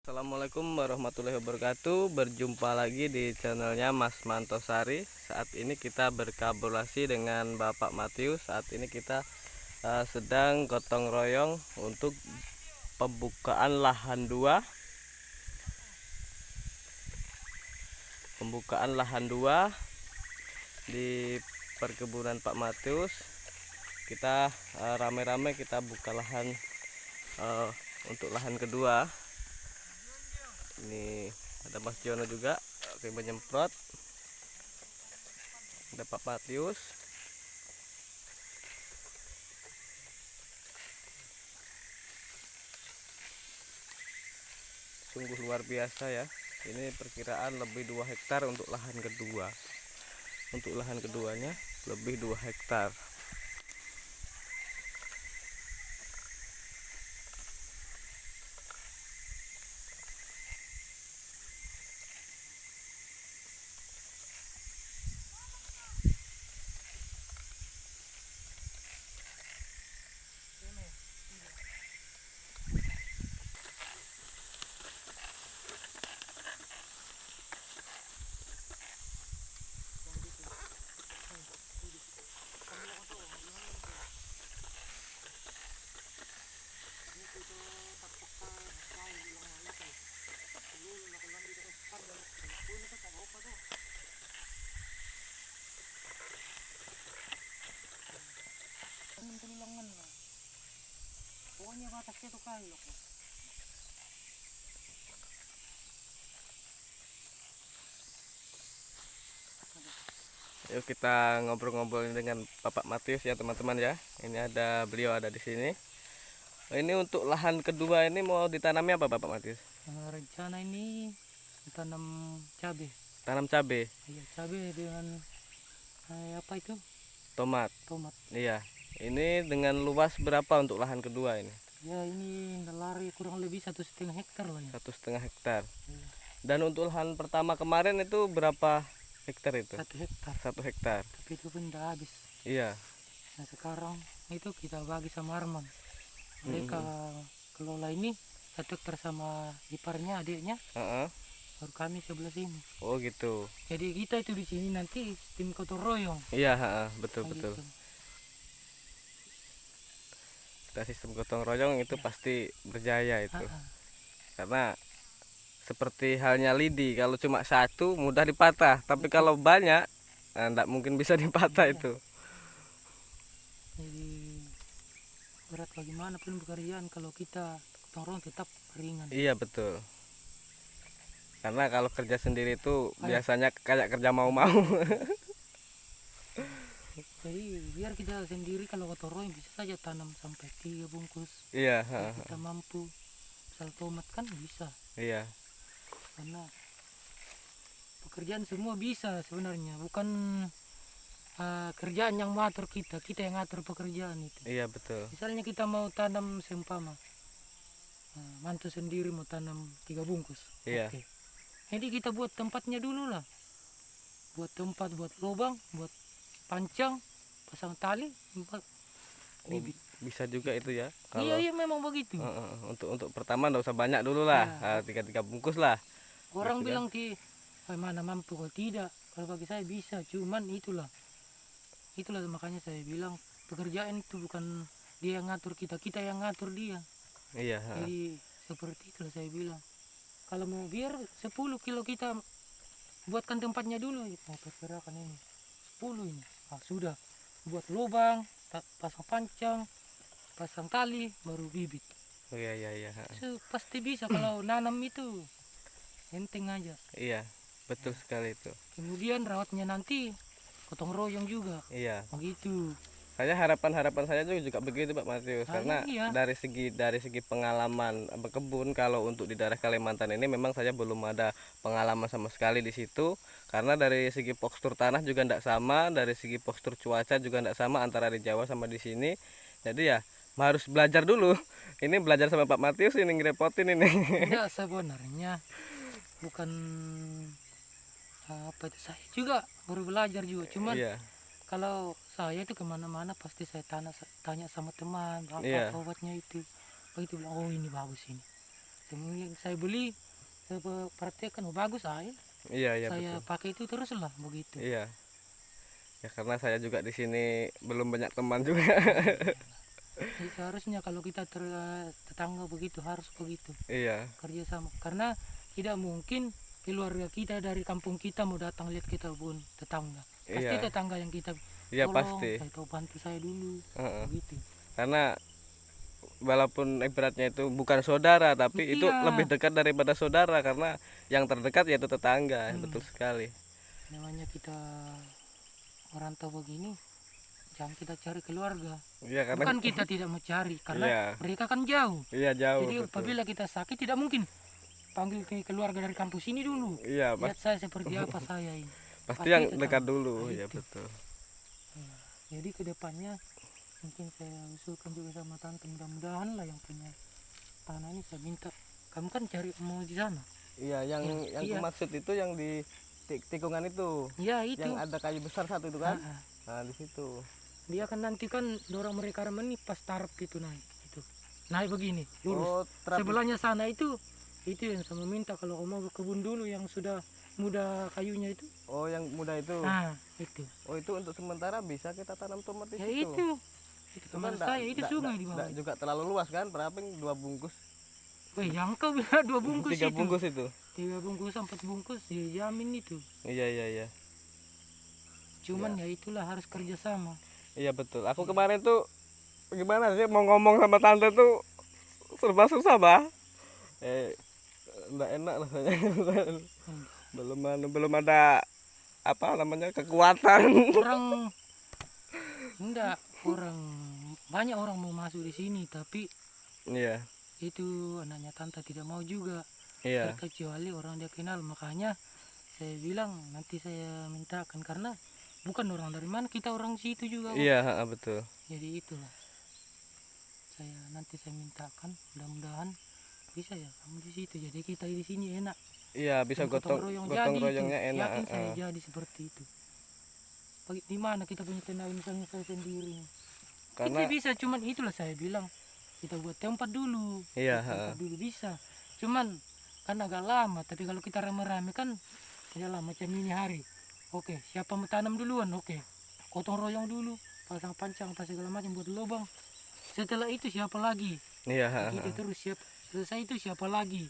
Assalamualaikum warahmatullahi wabarakatuh. Berjumpa lagi di channelnya Mas Mantosari. Saat ini kita berkolaborasi dengan Bapak Matius. Saat ini kita sedang gotong royong untuk pembukaan lahan 2. Pembukaan lahan 2 di perkebunan Pak Matius. Kita rame-rame kita buka lahan untuk lahan kedua. Ini ada Mas Jono juga oke menyemprot, ada Pak Matius. Sungguh luar biasa ya, ini perkiraan lebih 2 hektar untuk lahan kedua. Untuk lahan keduanya lebih 2 hektar. Pokoknya batasnya tuh kali loh. Yuk kita ngobrol-ngobrol dengan Bapak Matius ya teman-teman ya. Ini ada beliau ada di sini. Ini untuk lahan kedua ini mau ditanami apa Bapak Matius? Rencana ini tanam cabai. Tanam cabai, Iya, cabai dengan apa itu? tomat. Tomat. Iya. Ini dengan luas berapa untuk lahan kedua ini? Ya ini lari kurang lebih 1,5 hektar lah ya. 1,5 hektar. Iya. Dan untuk lahan pertama kemarin itu berapa hektar itu? 1 hektar. 1 hektar. Tapi itu pun udah habis. Iya. Nah sekarang itu kita bagi sama Arman. Mereka kelola ini 1 hektar sama iparnya, adiknya. Baru kami sebelah sini. Oh gitu. Jadi kita itu di sini nanti tim gotong royong. Iya, betul Nah, betul. gitu. Kita sistem gotong royong itu pasti berjaya itu. Karena seperti halnya lidi, kalau cuma satu mudah dipatah, tapi kalau banyak enggak mungkin bisa dipatah itu. Jadi berat bagaimanapun pekerjaan kalau kita gotong royong tetap ringan. Iya betul. Karena kalau kerja sendiri itu biasanya kayak kerja mau-mau. Jadi biar kita sendiri kalau gotong royong bisa saja tanam sampai 3 bungkus. Iya, Kalau kita mampu. Misal tomat kan bisa. iya. Karena pekerjaan semua bisa sebenarnya. Bukan kerjaan yang mengatur kita yang ngatur pekerjaan itu. Iya betul. Misalnya kita mau tanam seumpama mantu sendiri mau tanam 3 bungkus. Iya. Oke. Jadi kita buat tempatnya dulu lah. Buat tempat, buat lubang, buat pancang, pasang tali, bibit. Bisa juga itu ya. Iya memang begitu. Untuk pertama nggak usah banyak dulu lah, 3 bungkus lah. Orang bilang mana mampu, kalau tidak, kalau bagi saya bisa. Cuman itulah makanya saya bilang pekerjaan itu bukan dia yang ngatur kita yang ngatur dia. Iya. Jadi seperti itulah saya bilang. Kalau mau biar 10 kilo kita buatkan tempatnya dulu, mau perkirakan ini 10 ini. Sudah buat lubang, pasang pancang, pasang tali, baru bibit. Oh iya. Pasti bisa kalau nanam itu enteng aja. Iya, betul sekali itu. Kemudian rawatnya nanti gotong royong juga. Iya. Begitu. Harapan saya juga begitu Pak Matius, karena Iya. dari segi pengalaman berkebun, kalau untuk di daerah Kalimantan ini memang saya belum ada pengalaman sama sekali di situ, karena dari segi postur tanah juga tidak sama, dari segi postur cuaca juga tidak sama antara di Jawa sama di sini. Jadi ya harus belajar dulu. Ini belajar sama Pak Matius ini ngerepotin ini. Enggak, sebenarnya bukan apa itu, saya juga baru belajar juga. Cuman Iya. kalau saya itu kemana-mana pasti saya tanya sama teman apa obatnya itu. Begitu bilang, oh ini bagus ini. Kemudian saya beli, saya praktekkan, oh bagus aja. Iya, iya Saya betul. pakai itu terus lah begitu. Iya. Ya karena saya juga di sini belum banyak teman juga. Jadi seharusnya kalau kita tetangga begitu harus begitu Iya, kerjasama, karena tidak mungkin keluarga kita dari kampung kita mau datang lihat kita pun tetangga. Pasti iya, tetangga yang kita iya tolong, pasti. saya tahu bantu saya dulu, Heeh. begitu. Karena walaupun ibaratnya itu bukan saudara, tapi itu Iya, lebih dekat daripada saudara karena yang terdekat yaitu tetangga. Betul sekali. namanya kita merantau begini, jangan kita cari keluarga. Iya karena Bukan kita tidak mau cari, karena iya, mereka kan jauh. iya jauh Jadi betul. apabila kita sakit tidak mungkin panggil ke keluarga dari kampus ini dulu. Iya, Lihat saya seperti apa saya ini. pasti Pasti yang tetangga. dekat dulu, Nah, ya itu. betul. Ya. Jadi kedepannya mungkin saya usulkan juga sama tante, mudah-mudahan lah yang punya tanah ini saya minta, kamu kan cari mau di sana. Iya, yang Iya. kumaksud itu yang di tikungan itu, Ya itu. yang ada kayu besar satu itu kan? Ah, ah. Nah, di situ. Dia kan nanti kan dorong mereka ini pas tarap itu naik itu. Naik begini, lurus. Oh, terapi. Sebelahnya sana itu yang saya minta kalau kamu mau kebun dulu yang sudah muda kayunya itu. Oh, yang muda itu. Nah, itu. Oh, itu untuk sementara bisa kita tanam tomat di Ya situ. itu. Itu Cuman kamar saya itu sungai di bawah. juga terlalu luas kan? Berapa 2 bungkus? Wih, yang kau bilang 2 bungkus 3 itu. bungkus itu. 3 bungkus 4 bungkus dijamin itu. Iya, iya, iya. Cuman ya itulah harus kerjasama. Iya betul. Aku kemarin tuh gimana sih mau ngomong sama tante tuh serba susah, bah. Enggak enak rasanya. belum ada apa namanya kekuatan. Orang enggak, banyak orang mau masuk di sini tapi Iya, itu anaknya tante tidak mau juga, iya, terkecuali orang dia kenal. Makanya saya bilang nanti saya mintakan, karena bukan orang dari mana, kita orang situ juga kok. iya, betul. Jadi itulah nanti saya mintakan, mudah-mudahan bisa ya kamu di situ, jadi kita di sini enak. Iya, bisa Dan gotong jadi royongnya itu, enak. yakin saya jadi seperti itu. Di mana kita punya tenaga misalnya saya sendiri, Karena kita bisa, cuman itulah saya bilang kita buat tempat dulu. iya, Tempat dulu bisa, cuman kan agak lama. Tapi kalau kita rame-rame kan tidak lama, macam ini hari. Oke, siapa mau tanam duluan? Oke, gotong royong dulu, pasang pancang apa segala macam buat lubang. Setelah itu siapa lagi? iya, Begitu terus, selesai itu siapa lagi?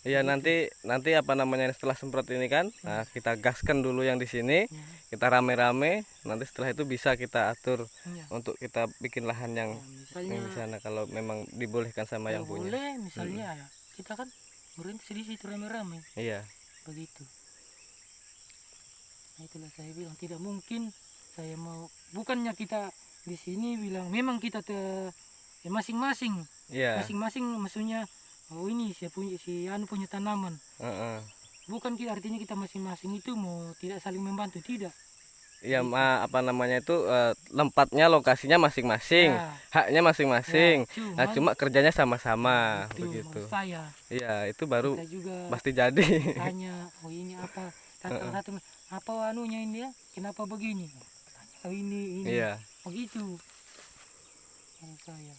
iya nanti apa namanya setelah semprot ini kan, nah kita gaskan dulu yang di sini, Ya, kita rame-rame. Nanti setelah itu bisa kita atur ya. untuk kita bikin lahan yang Misalnya di sana kalau memang dibolehkan sama yang kalau punya. boleh, misalnya ya, kita kan berhenti di situ rame-rame Iya, begitu. Nah, itulah saya bilang tidak mungkin saya mau, bukannya kita di sini bilang memang kita ya masing-masing iya, maksudnya, oh ini saya punya, si anu punya tanaman, heeh. bukan kita artinya kita masing-masing itu mau tidak saling membantu, tidak. Iya, apa namanya itu tempatnya lokasinya masing-masing, Ya, haknya masing-masing. Nah, cuman cuma kerjanya sama-sama itu begitu. menurut saya Iya, itu baru kita juga pasti jadi. tanya, oh ini apa, satu apa anunya ini ya, kenapa begini, tanya, oh ini Iya, begitu menurut saya.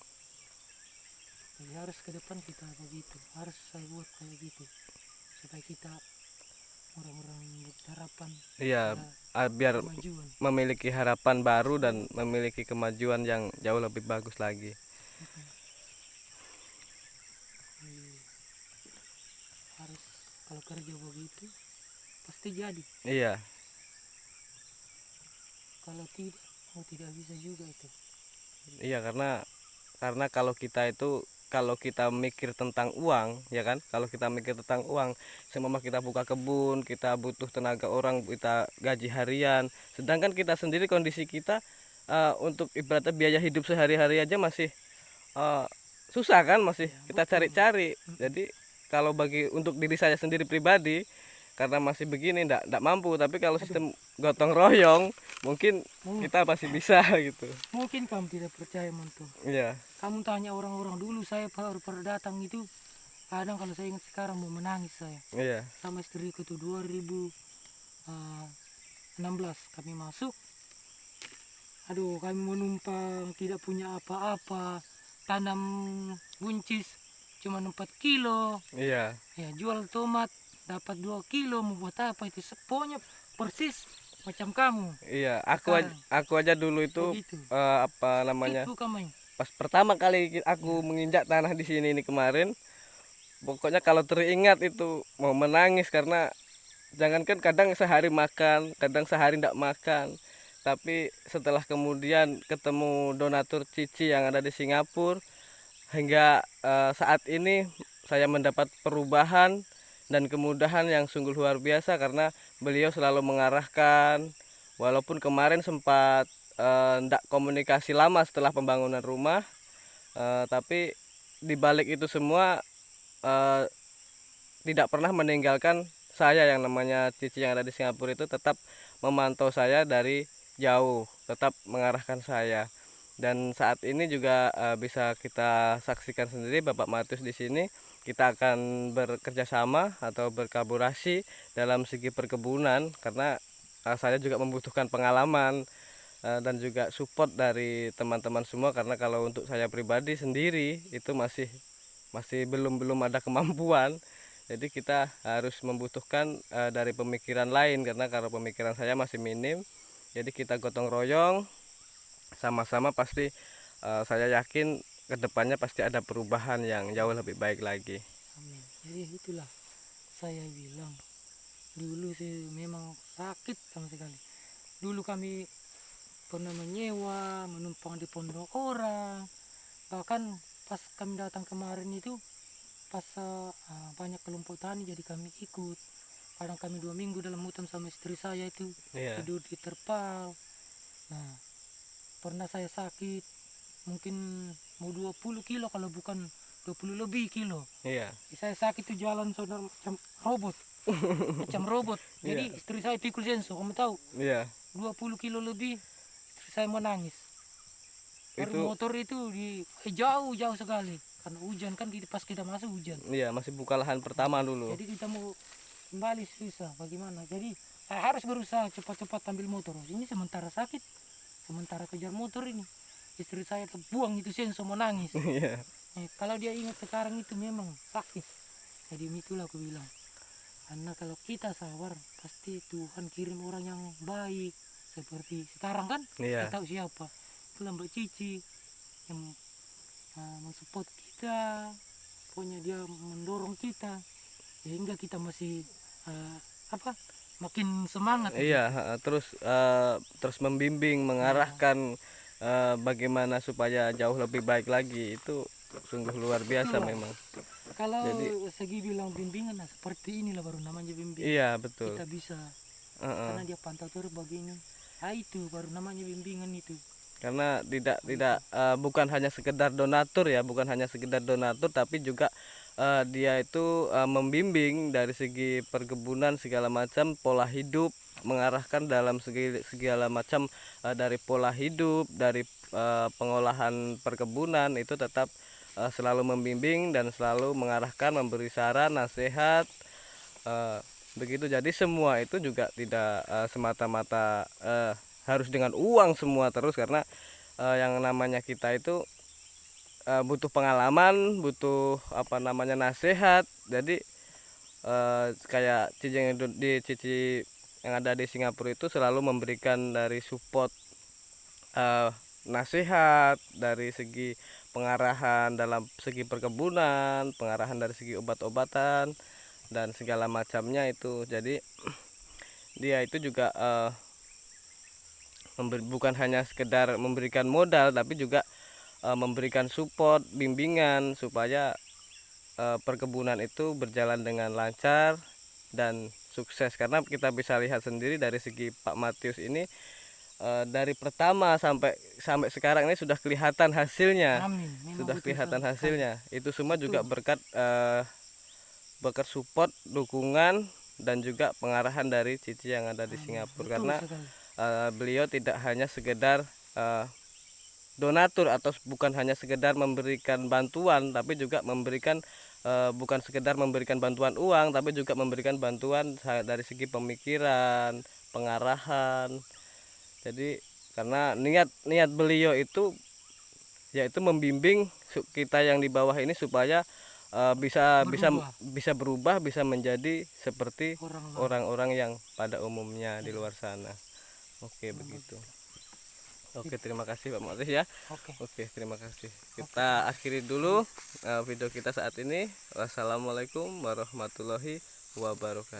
Jadi harus ke depan kita begitu, harus saya buat kayak gitu supaya kita orang-orang berharapan iya, ada biar kemajuan. memiliki harapan baru dan memiliki kemajuan yang jauh lebih bagus lagi. Jadi, harus kalau kerja begitu pasti jadi. Iya, Kalau tidak, oh tidak bisa juga itu. iya karena kalau kita mikir tentang uang, ya kan? Kalau kita mikir tentang uang, semua kita buka kebun, kita butuh tenaga orang, kita gaji harian. Sedangkan kita sendiri kondisi kita untuk ibaratnya biaya hidup sehari-hari aja masih eh, susah kan, masih Ya, kita betul. cari-cari. Jadi kalau untuk diri saya sendiri pribadi, karena masih begini ndak mampu. Tapi kalau sistem gotong royong mungkin kita pasti bisa gitu. Mungkin kamu tidak percaya mantu. Iya, Kamu tanya orang-orang dulu, saya baru pernah datang itu, kadang kalau saya ingat sekarang mau menangis saya. iya, Sama istriku tuh 2016 kami masuk. Aduh, kami menumpang, tidak punya apa-apa, tanam buncis cuma 4 kilo. Iya. Ya jual tomat dapat 2 kilo, mau buat apa itu? Pokoknya persis macam kamu Iya, sekarang. aku aja dulu itu Begitu. apa Sakit namanya? tuh kamu. Pas pertama kali Ya, aku menginjak tanah di sini ini kemarin, pokoknya kalau teringat itu mau menangis karena jangankan kadang sehari makan, kadang sehari tidak makan. Tapi setelah kemudian ketemu donatur Cici yang ada di Singapura, hingga saat ini saya mendapat perubahan dan kemudahan yang sungguh luar biasa karena beliau selalu mengarahkan. Walaupun kemarin sempat tidak komunikasi lama setelah pembangunan rumah, tapi di balik itu semua eh, tidak pernah meninggalkan saya, yang namanya Cici yang ada di Singapura itu tetap memantau saya dari jauh, tetap mengarahkan saya. Dan saat ini juga bisa kita saksikan sendiri Bapak Matius di sini, kita akan bekerja sama atau berkolaborasi dalam segi perkebunan karena saya juga membutuhkan pengalaman dan juga support dari teman-teman semua, karena kalau untuk saya pribadi sendiri itu masih masih belum ada kemampuan. Jadi kita harus membutuhkan dari pemikiran lain karena kalau pemikiran saya masih minim. Jadi kita gotong royong sama-sama, pasti saya yakin kedepannya pasti ada perubahan yang jauh lebih baik lagi. amin. Jadi itulah saya bilang dulu sih memang sakit sama sekali. Dulu kami pernah menyewa, menumpang di pondok orang. Bahkan pas kami datang kemarin itu pas banyak kelompok tani, jadi kami ikut. Kadang kami 2 minggu dalam hutan sama istri saya itu Iya, tidur di terpal. Nah, pernah saya sakit mungkin mau 20 kilo kalau bukan 20 lebih kilo. iya, Saya sakit tuh jalan saudara macam robot, macam robot. iya, Jadi istri saya pikul senso, kamu tahu, iya. 20 kilo lebih, istri saya menangis. Baru Itu motor itu jauh sekali karena hujan kan, pas kita masuk hujan. iya masih buka lahan pertama dulu. Jadi kita mau kembali susah bagaimana. Jadi saya harus berusaha cepat-cepat ambil motor. Ini sementara sakit, sementara kejar motor ini. Istri saya terbuang itu senso menangis. Iya, Kalau dia ingat sekarang itu memang sakit. Jadi itulah aku bilang. Karena kalau kita sabar, pasti Tuhan kirim orang yang baik. Seperti sekarang kan, iya, kita tahu siapa. Itulah Mbak Cici yang mensupport kita. Pokoknya dia mendorong kita sehingga kita masih apa makin semangat. iya. Terus membimbing, mengarahkan bagaimana supaya jauh lebih baik lagi, itu sungguh luar biasa Itulah. memang. Kalau Jadi segi bilang bimbingan, nah seperti inilah baru namanya bimbing. iya betul. Kita bisa Heeh. karena dia pantau terus begini. Itu baru namanya bimbingan itu. Karena tidak bukan hanya sekedar donatur ya, bukan hanya sekedar donatur, tapi juga dia itu membimbing dari segi perkebunan segala macam, pola hidup, mengarahkan dalam segala macam, dari pola hidup, dari pengolahan perkebunan itu tetap selalu membimbing dan selalu mengarahkan, memberi saran, nasihat, begitu. Jadi semua itu juga tidak semata-mata harus dengan uang semua terus, karena yang namanya kita itu butuh pengalaman, butuh apa namanya nasihat. Jadi kayak Cici yang ada di Singapura itu selalu memberikan dari support, eh, nasihat dari segi pengarahan dalam segi perkebunan, pengarahan dari segi obat-obatan dan segala macamnya itu. Jadi dia itu juga bukan hanya sekedar memberikan modal, tapi juga memberikan support, bimbingan supaya perkebunan itu berjalan dengan lancar dan sukses. Karena kita bisa lihat sendiri dari segi Pak Matius ini, dari pertama sampai sampai sekarang ini sudah kelihatan hasilnya, Amin. Memang sudah betul kelihatan sekali. hasilnya. Itu semua juga Betul. berkat support, dukungan dan juga pengarahan dari Cici yang ada di Amin. Singapura. Betul Karena sekali. beliau tidak hanya sekedar donatur atau bukan hanya sekedar memberikan bantuan, tapi juga memberikan bukan sekedar memberikan bantuan uang, tapi juga memberikan bantuan dari segi pemikiran, pengarahan. Jadi karena niat beliau itu yaitu membimbing kita yang di bawah ini supaya bisa Berubah. bisa berubah, bisa menjadi seperti Orang lain. orang-orang yang pada umumnya di luar sana. Oke, begitu. Oke, terima kasih Pak Mu'azzez ya. Oke. Oke, terima kasih. Kita akhiri dulu video kita saat ini. Wassalamualaikum warahmatullahi wabarakatuh.